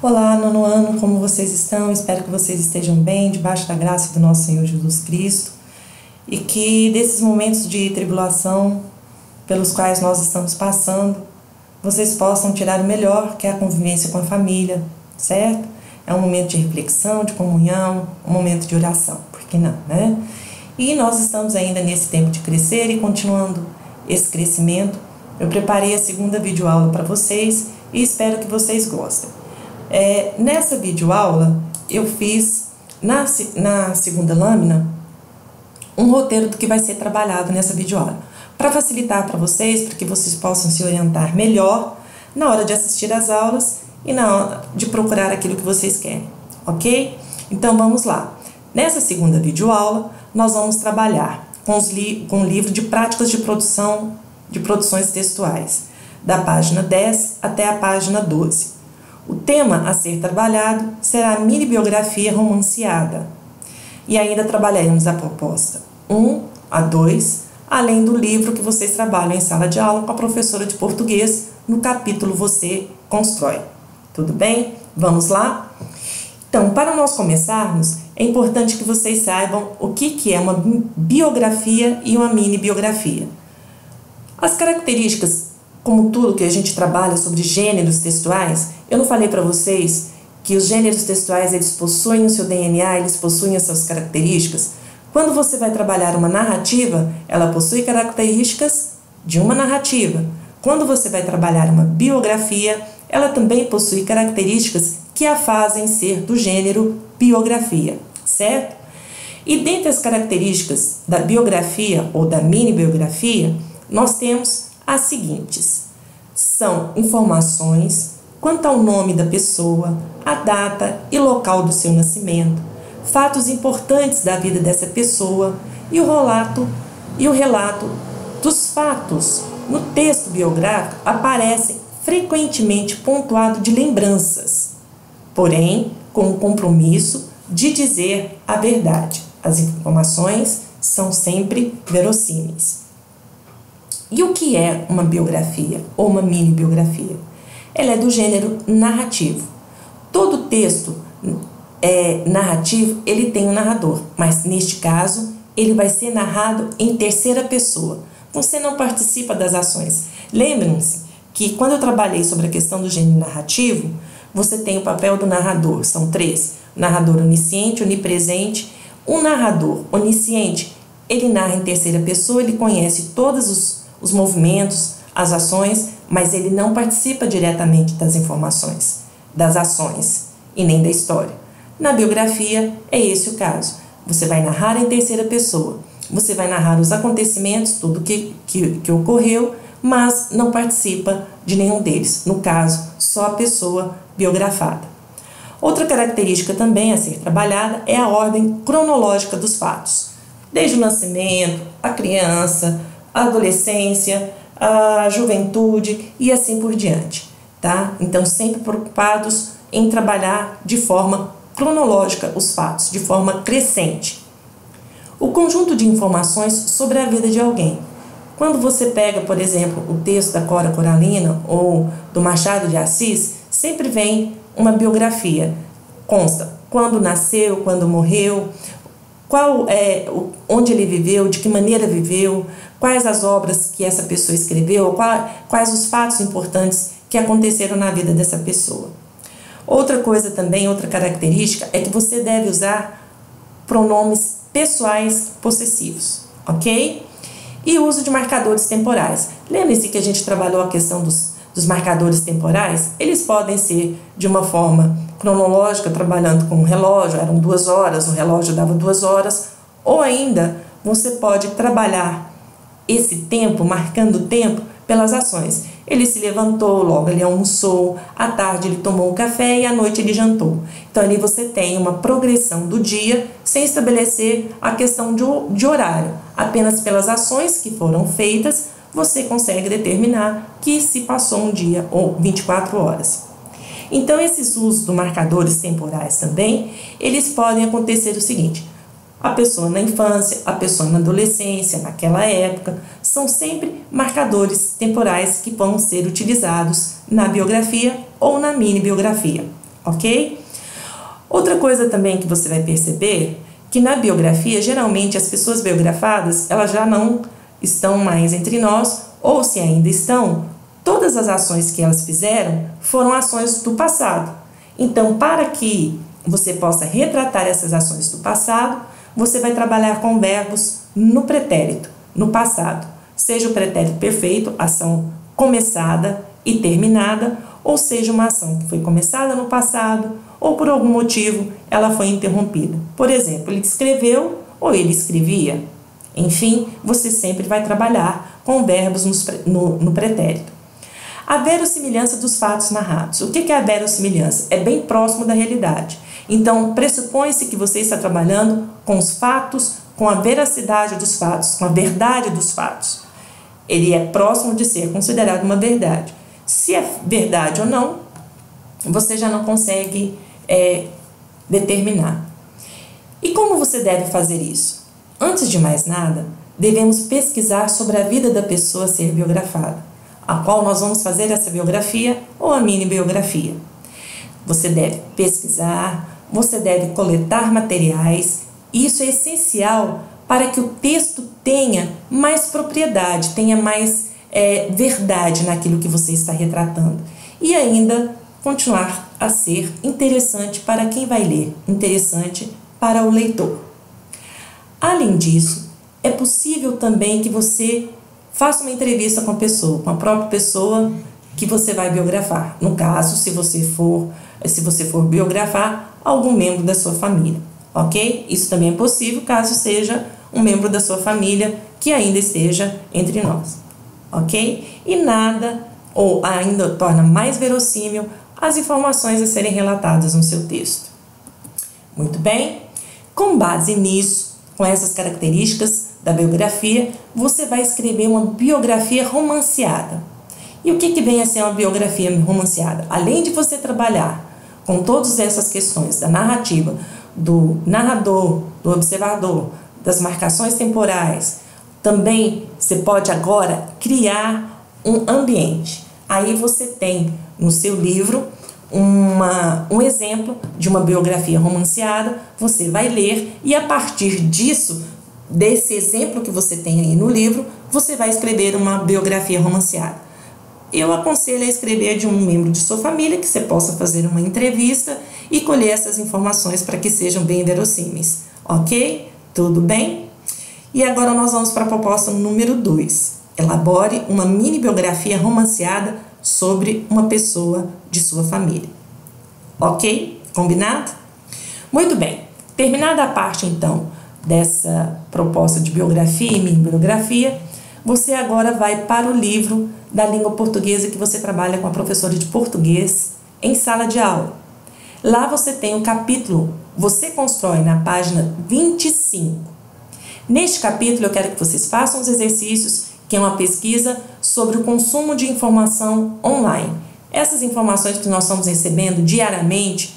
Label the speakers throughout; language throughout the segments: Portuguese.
Speaker 1: Olá, nono ano, como vocês estão? Espero que vocês estejam bem, debaixo da graça do nosso Senhor Jesus Cristo, e que desses momentos de tribulação pelos quais nós estamos passando, vocês possam tirar o melhor, que é a convivência com a família, certo? É um momento de reflexão, de comunhão, um momento de oração, por que não, né? E nós estamos ainda nesse tempo de crescer e continuando esse crescimento. Eu preparei a segunda videoaula para vocês e espero que vocês gostem. Nessa videoaula eu fiz na segunda lâmina um roteiro do que vai ser trabalhado nessa videoaula, para facilitar para vocês, para que vocês possam se orientar melhor na hora de assistir às aulas e na hora de procurar aquilo que vocês querem, ok? Então vamos lá. Nessa segunda videoaula nós vamos trabalhar com o livro de práticas de produção de produções textuais, da página 10 até a página 12. O tema a ser trabalhado será a mini-biografia romanceada. E ainda trabalharemos a proposta 1 a 2, além do livro que vocês trabalham em sala de aula com a professora de português no capítulo Você Constrói. Tudo bem? Vamos lá? Então, para nós começarmos, é importante que vocês saibam o que é uma biografia e uma mini-biografia. As características, como tudo que a gente trabalha sobre gêneros textuais, eu não falei para vocês que os gêneros textuais eles possuem o seu DNA, eles possuem as suas características. Quando você vai trabalhar uma narrativa, ela possui características de uma narrativa. Quando você vai trabalhar uma biografia, ela também possui características que a fazem ser do gênero biografia, certo? E dentre as características da biografia ou da mini-biografia, nós temos as seguintes: são informações quanto ao nome da pessoa, a data e local do seu nascimento, fatos importantes da vida dessa pessoa e o relato dos fatos no texto biográfico aparecem frequentemente pontuado de lembranças, porém com o compromisso de dizer a verdade. As informações são sempre verossímeis. E o que é uma biografia ou uma mini-biografia? Ela é do gênero narrativo. Todo texto narrativo, ele tem um narrador, mas neste caso, ele vai ser narrado em terceira pessoa. Você não participa das ações. Lembrem-se que quando eu trabalhei sobre a questão do gênero narrativo, você tem o papel do narrador, são 3. O narrador onisciente, onipresente. O narrador onisciente, ele narra em terceira pessoa, ele conhece todos os movimentos, as ações, mas ele não participa diretamente das informações, das ações e nem da história. Na biografia é esse o caso. Você vai narrar em terceira pessoa, você vai narrar os acontecimentos, tudo que ocorreu, mas não participa de nenhum deles, no caso, só a pessoa biografada. Outra característica também a ser trabalhada é a ordem cronológica dos fatos, desde o nascimento, a criança, a adolescência, a juventude e assim por diante, tá? Então, sempre preocupados em trabalhar de forma cronológica os fatos, de forma crescente. O conjunto de informações sobre a vida de alguém. Quando você pega, por exemplo, o texto da Cora Coralina ou do Machado de Assis, sempre vem uma biografia. Consta quando nasceu, quando morreu, onde ele viveu, de que maneira viveu, quais as obras que essa pessoa escreveu, quais os fatos importantes que aconteceram na vida dessa pessoa. Outra coisa também, outra característica, é que você deve usar pronomes pessoais possessivos, ok? E o uso de marcadores temporais. Lembre-se que a gente trabalhou a questão dos marcadores temporais. Eles podem ser de uma forma cronológica, trabalhando com um relógio, eram 2 horas, o relógio dava 2 horas, ou ainda você pode trabalhar esse tempo, marcando o tempo, pelas ações. Ele se levantou, logo ele almoçou, à tarde ele tomou um café e à noite ele jantou. Então ali você tem uma progressão do dia sem estabelecer a questão de horário. Apenas pelas ações que foram feitas, você consegue determinar que se passou um dia ou 24 horas. Então esses usos dos marcadores temporais também, eles podem acontecer o seguinte: a pessoa na infância, a pessoa na adolescência, naquela época, são sempre marcadores temporais que vão ser utilizados na biografia ou na mini-biografia. ok? Outra coisa também que você vai perceber, que na biografia, geralmente as pessoas biografadas, elas já não estão mais entre nós, ou se ainda estão, todas as ações que elas fizeram foram ações do passado. Então, para que você possa retratar essas ações do passado, você vai trabalhar com verbos no pretérito, no passado. Seja o pretérito perfeito, ação começada e terminada, ou seja, uma ação que foi começada no passado ou por algum motivo ela foi interrompida. Por exemplo, ele escreveu ou ele escrevia. Enfim, você sempre vai trabalhar com verbos no pretérito. A verossimilhança dos fatos narrados. O que é a verossimilhança? É bem próximo da realidade. Então, pressupõe-se que você está trabalhando com os fatos, com a veracidade dos fatos, com a verdade dos fatos. Ele é próximo de ser considerado uma verdade. Se é verdade ou não, você já não consegue determinar. E como você deve fazer isso? Antes de mais nada, devemos pesquisar sobre a vida da pessoa a ser biografada, a qual nós vamos fazer essa biografia ou a mini biografia. Você deve pesquisar, você deve coletar materiais. Isso é essencial para que o texto tenha mais propriedade, tenha mais verdade naquilo que você está retratando. E ainda continuar a ser interessante para quem vai ler, interessante para o leitor. Além disso, é possível também que você faça uma entrevista com a pessoa, com a própria pessoa que você vai biografar. No caso, se você for biografar algum membro da sua família, ok? Isso também é possível caso seja um membro da sua família que ainda esteja entre nós, ok? E nada, ou ainda torna mais verossímil as informações a serem relatadas no seu texto. Muito bem? Com base nisso, com essas características da biografia, você vai escrever uma biografia romanceada. E o que vem a ser uma biografia romanceada? Além de você trabalhar com todas essas questões da narrativa, do narrador, do observador, das marcações temporais, também você pode agora criar um ambiente. Aí você tem no seu livro um exemplo de uma biografia romanceada, você vai ler e a partir disso, desse exemplo que você tem aí no livro, você vai escrever uma biografia romanceada. Eu aconselho a escrever de um membro de sua família, que você possa fazer uma entrevista e colher essas informações para que sejam bem verossímeis. Ok? Tudo bem? E agora nós vamos para a proposta número 2. Elabore uma mini biografia romanceada sobre uma pessoa de sua família. Ok? Combinado? Muito bem. Terminada a parte, então, dessa proposta de biografia e mini biografia, você agora vai para o livro da língua portuguesa que você trabalha com a professora de português em sala de aula. Lá você tem o capítulo Você Constrói, na página 25. Neste capítulo eu quero que vocês façam os exercícios, que é uma pesquisa sobre o consumo de informação online. Essas informações que nós estamos recebendo diariamente,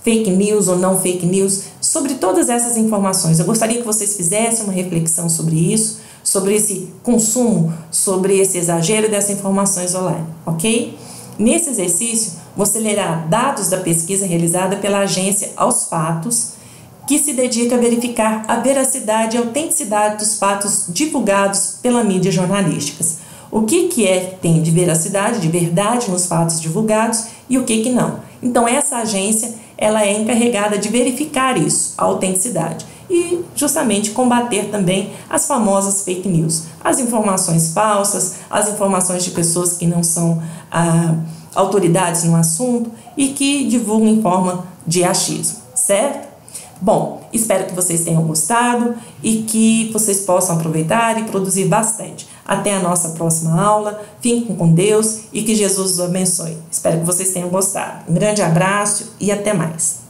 Speaker 1: fake news ou não fake news, sobre todas essas informações. Eu gostaria que vocês fizessem uma reflexão sobre isso, sobre esse consumo, sobre esse exagero dessas informações online, ok? Nesse exercício, você lerá dados da pesquisa realizada pela agência Aos Fatos, que se dedica a verificar a veracidade e autenticidade dos fatos divulgados pela mídia jornalística. O que tem de veracidade, de verdade nos fatos divulgados e o que não. Então, essa agência ela é encarregada de verificar isso, a autenticidade, e justamente combater também as famosas fake news, as informações falsas, as informações de pessoas que não são autoridades no assunto e que divulgam em forma de achismo, certo? Bom, espero que vocês tenham gostado e que vocês possam aproveitar e produzir bastante. Até a nossa próxima aula. Fiquem com Deus e que Jesus os abençoe. Espero que vocês tenham gostado. Um grande abraço e até mais.